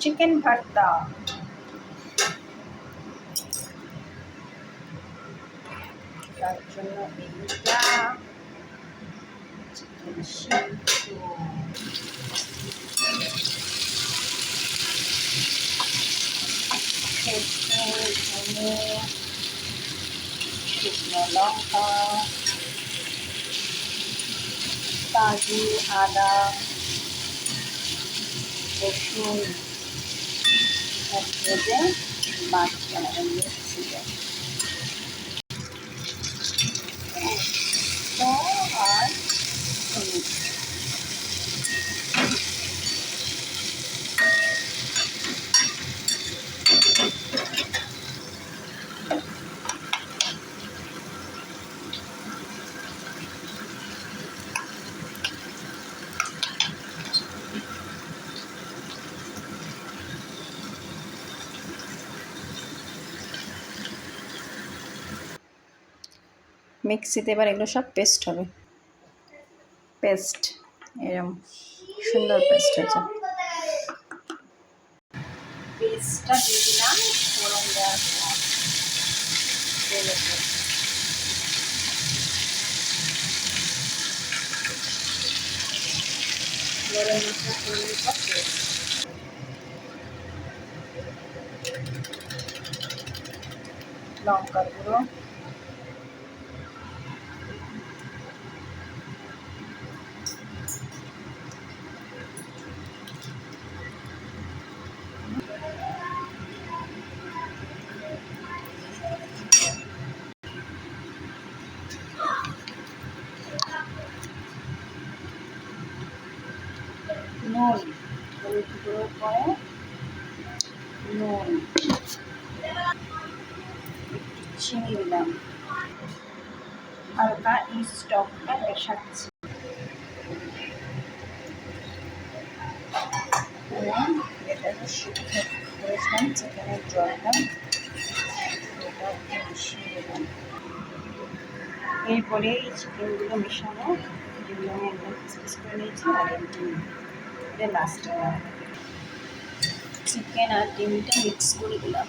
Chicken ভর্তা। তার জন্য এইটা চিকেন সিদ্ধ, ধনে, শুকনো লঙ্কা, কাজু, আদা, রসুন ভেজে মাছ বানানো মিক্সিতে। আর মিক্সিতে এবার এগুলো সব পেস্ট হবে। পেস্ট এরকম সুন্দর পেস্ট হয়েছে। পেস্টটা দিয়ে দিলাম ফোড়ন দেওয়ার পর তেলেতে। গরম মশলা ফোড়নের পর লঙ্কার গুঁড়ো, নুন, হলুদ গুঁড়োর পরে নুন, চিনি দিলাম, হালকা এই স্টকটা মেশাচ্ছি এবং এটাকে সিদ্ধ করেছিলাম চিকেনের জলটা এটা মিশিয়ে দিলাম। এরপরে এই চিকেনগুলো মেশানো, যেগুলো আমি একদম পিস করে নিয়েছি, আর এটা লাস্টে চিকেন আর ডিমটা মিক্স করে দিলাম।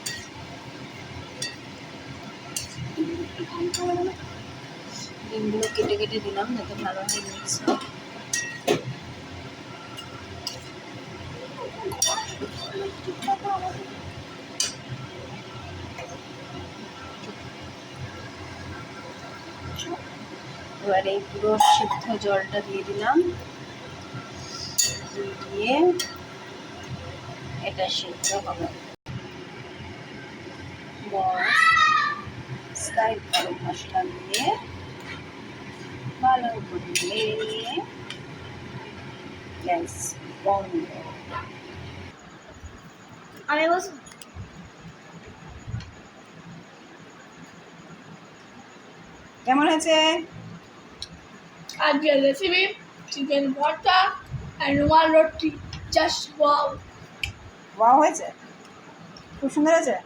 ডিমগুলো কেটে কেটে দিলাম যাতে ভালোভাবে মিক্স হয়। এবার এই পুরো সিদ্ধ জলটা দিয়ে দিলাম, দিয়ে এটা সিদ্ধ হবে। স্লাইড গরম মশলা দিয়ে ভালো করে নিয়ে গ্যাস বন্ধ। আমি বলছি কেমন হয়েছে আজকের রেসিপি? চিকেন ভর্তা আর রুমাল রুটি, জাস্ট ওয়াও। ওয়াও হয়েছে, খুব সুন্দর হয়েছে।